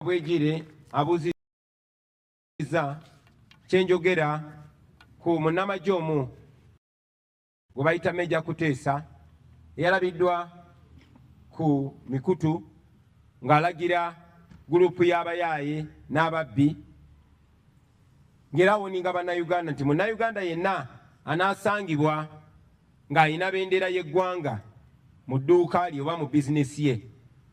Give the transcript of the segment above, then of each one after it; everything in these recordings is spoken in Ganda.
bwegire abuziza kyenjogera ku munnamagye omu gwe bayita Meja Kuteesa eyalabiddwa ku mikutu ng'alagira gurupu y'abayaaye n'ababbi ng'era awoninga bannayuganda nti munnayuganda yenna anaasangibwa ng'alina bendera y'eggwanga mu dduuka lye oba mu bizinesi ye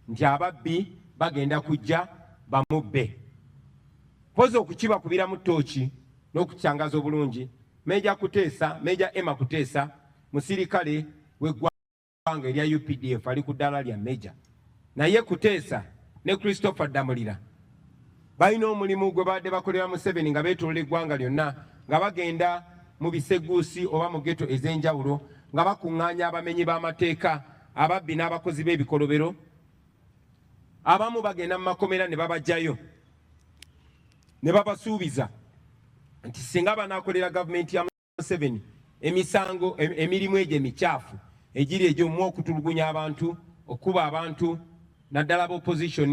nti ababbi bagenda kujja bamubbe. Pozi okukibakubira mu ttooki n'okukyangaza obulungi, Meja Kuteesa, Meja Emma Kuteesa, musirikale w'eggwanga erya UPDF ali ku ddaala lya Meja. Naye Kuteesa ne Christopher Damulira balina omulimu gwe badde bakolera Museveni nga beetolola eggwanga lyonna nga bagenda mu biseguusi oba mu geto ez'enjawulo nga bakuŋŋaanya abamenyi b'amateeka, ababbi n'abakozi b'ebikolobero. Abamu bagenda mu makomera ne babajjayo ne babasuubiza nti singa banaakolera gavumenti ya Museveni emisango emirimu egyo emicaafu egiri egy'omu okutulugunya abantu, okuba abantu naddala b'opposition,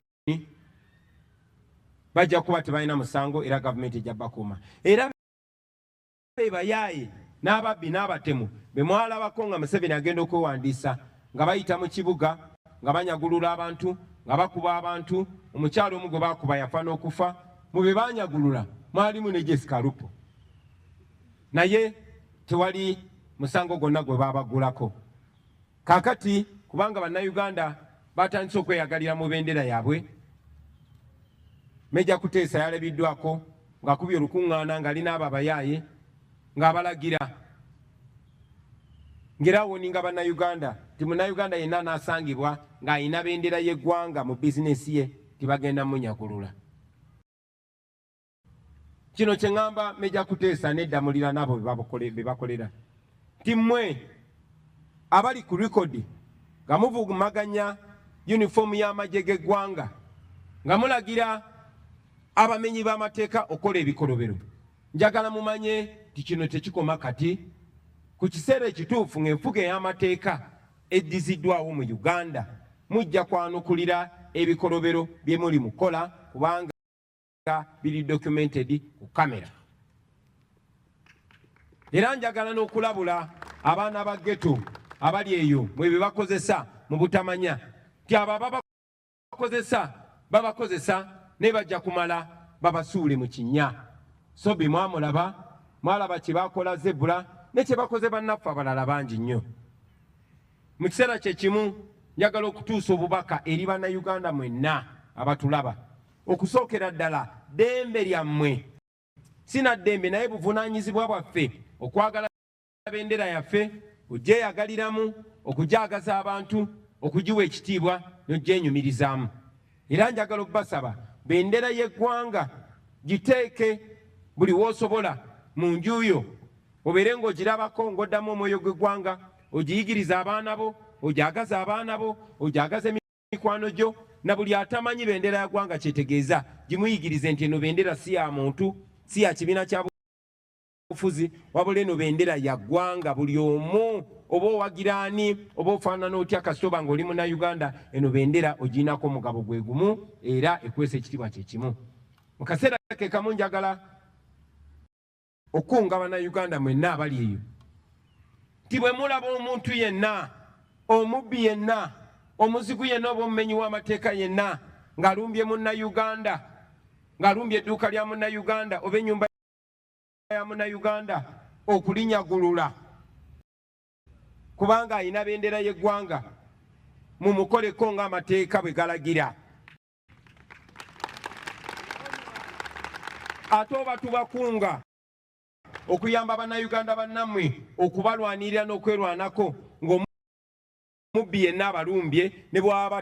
bajja kuba tebalina musango era gavumenti ejja bakuuma. Era be bayaaye n'ababbi n'abatemu be mwalabako nga Museveni agenda okwewandiisa nga bayita mu kibuga nga banyagulula abantu nga bakuba abantu. Omukyalo omu gwe bakuba yafa n'okufa. Mu be banyagulula mwalimu ne Jessica Lupo, naye tewali musango gwonna gwe babagulako. Kaakati kubanga bannayuganda batandise okweyagalira mu bendera yaabwe, Meja Kuteesa yalabiddwako ng'akubye olukuŋŋaana ng'alina abo abayaaye ng'abalagira ng'era awoninga bannayuganda ti munnayuganda yenna anaasangibwa ng'alina bendera y'eggwanga mu bizinesi ye tibagenda munyagulula. Kino kye ŋŋamba Meja Kuteesa n'eddamulira n'abo be bakolera ti mmwe abali ku likodi nga muvugumaganya yunifoomu y'amagye g'eggwanga nga mulagira abamenyi b'amateeka okola ebikolobero, njagala mumanye ti kino tekikoma kati. Ku kiseera ekituufu ng'enfuga ey'amateeka eddiziddwawo mu Uganda mujja kwanukulira ebikolobero bye muli mukola kubanga biri documented ku kamera. Era njagala n'okulabula abaana ba ghetto abali eyo mwe be bakozesa mu butamanya ti abo babakozesa ne bajja kumala babasuule mu kinnya. So be mwalaba kye bakola Zebula ne kye bakoze bannaffe abalala bangi nnyo. Mu kiseera kye kimu njagala okutuusa obubaka eri bannayuganda mwenna abatulaba. Okusookera ddala ddembe lyammwe sina ddembe naye buvunaanyizibwa bwaffe okwagala bendera yaffe, ogyeyagaliramu, okugyagaza abantu, okugiwa ekitiibwa n'ogyenyumirizaamu. Era njagala okubasaba bendera y'eggwanga giteeke buli w'osobola mu nju yo, obeere ng'ogirabako ng'oddamu omwoyo gw'eggwanga, ogiyigiriza abaana bo, ogyagaza abaana bo, ogyagaza emikwano gyo, na buli atamanyi bendera ya ggwanga kyetegeeza gimuyigirize nti eno bendera si ya muntu, si ya kibiina kya bufuzi, wabula eno bendera ya ggwanga. Buli omu oba owagiraani oba ofaanana otya kasitoba ng'oli munnayuganda, eno bendera ogiinako omugabo gwe gumu era ekwesa ekitiibwa kye kimu. Mu kaseera ke kamu njagala okunga bannayuganda mwenna abali eyo nti bwe mulaba omuntu yenna, omubbi yenna, omuzigu yenna oba omumenyi w'amateeka yenna ng'alumbye munnayuganda, ng'alumbye edduuka lya munnayuganda oba ennyumba ya munnayuganda, okulinyagulula kubanga alina bendera y'eggwanga, mumukoleko ng'amateeka bwe galagira. Ate oba tubakunga okuyamba bannayuganda bannammwe okubalwanirira n'okwerwanako ng'omubbi yenna abalumbye ne bw'aba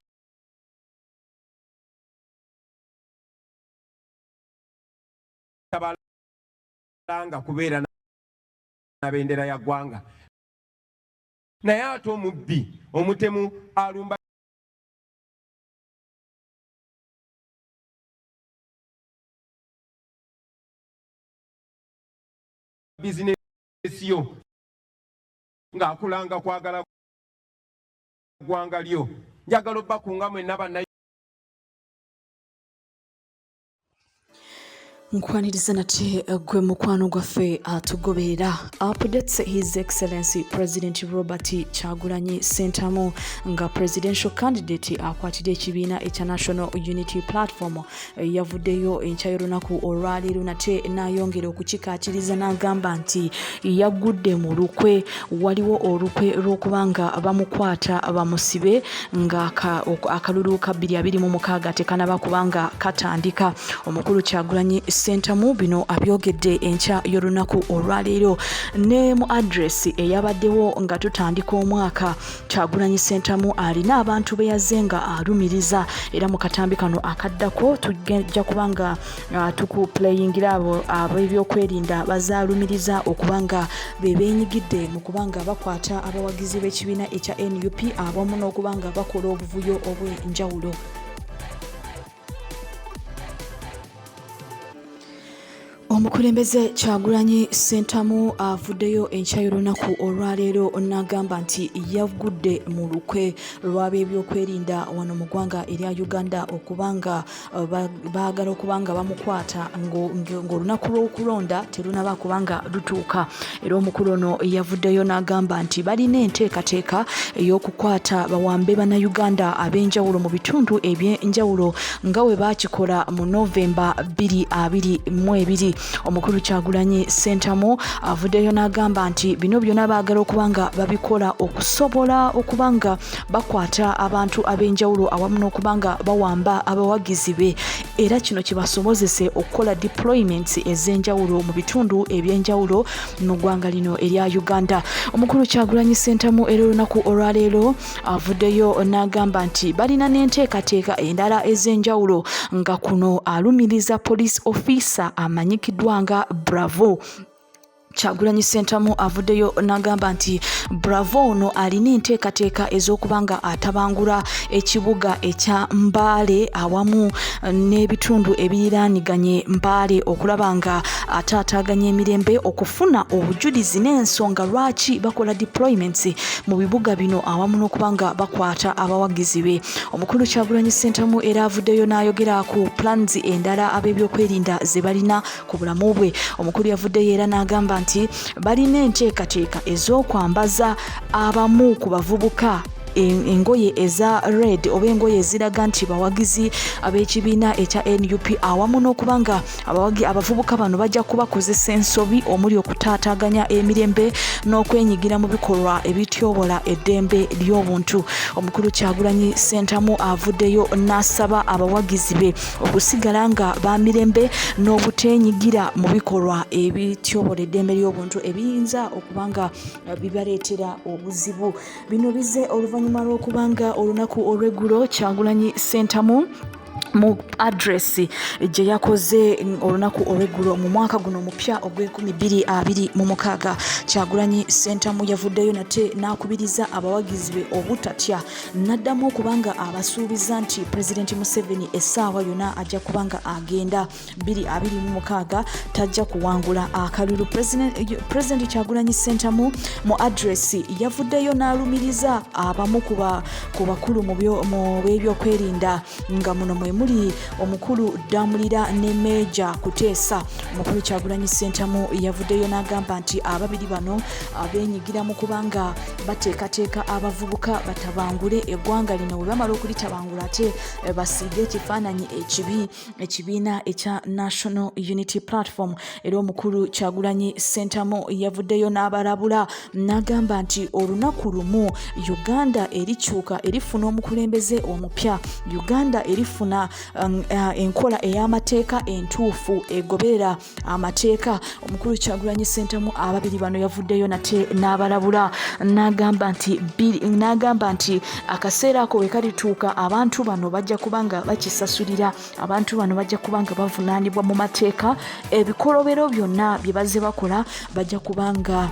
tabalanga kubeera na bendera ya ggwanga. Naye ate omubbi omutemu alumba bizinesi yo ng'akulanga kwagala ggwanga lyo, njagala obbakunga mwenna Nkwaniriza nate gwe mukwano gwaffe atugoberera updates His Excellency President Robert Kyagulanyi Ssentamu nga presidential candidate akwatidde ekibiina ekya National Unity Platform yavuddeyo enkya y'olunaku olwaleero nate n'ayongera okukikaatiriza n'agamba nti yaggudde mu lukwe. Waliwo olukwe lw'okubanga bamukwata bamusibe nga akalulu ka 2026 tekanaba kubanga katandika. Omukulu Kyagulanyi Ssentamu bino abyogedde enkya y'olunaku olwaleero ne mu address eyabaddewo nga tutandika omwaka. Kyagulanyi Ssentamu alina abantu be yazze nga alumiriza era mu katambi kano akaddako tujja kubanga tukuplayingira abo ab'ebyokwerinda bazaalumiriza okubanga be beenyigidde mu kubanga bakwata abawagizi b'ekibiina ekya NUP abamu n'okubanga bakola obuvuyo obw'enjawulo. Omukulembeze Kyagulanyi Ssentamu avuddeyo enkya y'olunaku olwaleero n'agamba nti yaggudde mu lukwe lw'ab'ebyokwerinda wano mu ggwanga erya Uganda okubanga baagala okubanga bamukwata ng'olunaku lw'okulonda terunaba kubanga lutuuka. Era omukulu ono yavuddeyo n'agamba nti balina enteekateeka ey'okukwata bawambe bannayuganda ab'enjawulo mu bitundu eby'enjawulo nga bwe baakikola mu Novemba 2022. Omukulu Kyagulanyi Ssentamu avuddeyo n'agamba nti bino byonna baagala okubanga babikola okusobola okubanga bakwata abantu ab'enjawulo awamu n'okubanga bawamba abawagizi be, era kino kibasobozese okukola deployments ez'enjawulo mu bitundu eby'enjawulo mu ggwanga lino erya Uganda. Omukulu Kyagulanyi Ssentamu era olunaku olwaleero avuddeyo n'agamba nti balina n'enteekateeka endala ez'enjawulo nga kuno alumiriza police officer amanyikiddwa nga Bravo. Kyagulanyi Ssentamu avuddeyo n'agamba nti Bravo ono alina enteekateeka ez'okubanga atabangula ekibuga ekya Mbale awamu n'ebitundu ebiriraaniganye Mbale okulaba nga ataataaganya emirembe okufuna obujulizi n'ensonga lwaki bakola deployments mu bibuga bino awamu n'okubanga bakwata abawagizi be. Omukulu Kyagulanyi Ssentamu era avuddeyo n'ayogera ku plans endala ab'ebyokwerinda ze balina ku bulamu bwe. Omukulu yavuddeyo era n'agamba nti balina enteekateeka ez'okwambaza abamu ku bavubuka engoye eza red oba engoye eziraga nti bawagizi ab'ekibiina ekya NUP awamu n'okubanga abavubuka bano bajja kubakozesa ensobi omuli okutaataaganya emirembe n'okwenyigira mu bikolwa ebityobola eddembe ly'obuntu. Omukulu Kyagulanyi Ssentamu avuddeyo n'asaba abawagizi be okusigala nga bamirembe n'obuteenyigira mu bikolwa ebityobola eddembe ly'obuntu ebiyinza okubanga bibaleetera obuzibu. Bino bize oluvannyuma lw'okubanga olunaku olw'eggulo Kyagulanyi Ssentamu mu address gye yakoze olunaku olw'eggulo mu mwaka guno omupya ogw'2026. Kyagulanyi Ssentamu yavuddeyo nate n'akubiriza abawagizi be obutatya n'addamu okubanga abasuubiza nti President Museveni essaawa yonna ajja kubanga agenda 2026 tajja kuwangula akalulu. President Kyagulanyi Ssentamu mu address yavuddeyo n'alumiriza abamu ku bakulu mu b'ebyokwerinda nga muno mwe muli omukulu Damulira ne Meja Kuteesa. Omukulu Kyagulanyi Ssentamu yavuddeyo n'agamba nti ababiri bano abeenyigira mu kubanga bateekateeka abavubuka batabangule eggwanga lino bwe bamala okulitabangula ate basiige ekifaananyi ekibi ekibiina ekya National Unity Platform. Era omukulu Kyagulanyi Ssentamu yavuddeyo n'abalabula n'agamba nti olunaku lumu Uganda erikyuka erifuna omukulembeze omupya. Uganda erifuna enkola ey'amateeka entuufu egoberera amateeka. Omukulu Kyagulanyi Ssentamu ababiri bano yavuddeyo nate n'abalabula n'agamba nti akaseera ako bwe kalituuka abantu bano bajja kubanga bakisasulira, abantu bano bajja kubanga bavunaanibwa mu mateeka, ebikolobero byonna bye bazze bakola bajja kubanga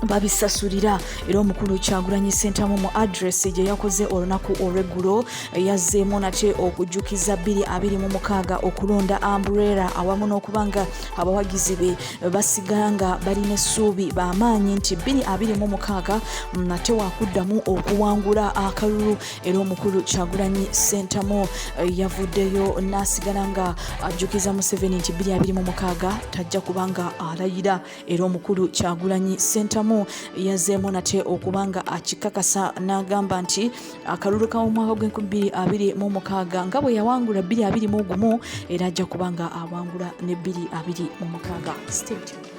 babisasulira. Era omukulu Kyagulanyi Ssentamu mu address gye yakoze olunaku olw'eggulo yazzeemu nate okujjukiza 2026 okulonda Umbrella awamu n'okubanga abawagizi be basigala nga balina essuubi b'amaanyi nti 2026 nate wakuddamu okuwangula akalulu. Era omukulu Kyagulanyi Ssentamu yavuddeyo n'asigala nga ajjukiza Museveni nti 2026 tajja kubanga alayira. Era omukulu Kyagulanyi Ssentamu yazzeemu nate okubanga akikakasa n'agamba nti akalulu k'omwaka gw'2026 nga bwe yawangula 2021 era ajja kubanga awangula ne 2026.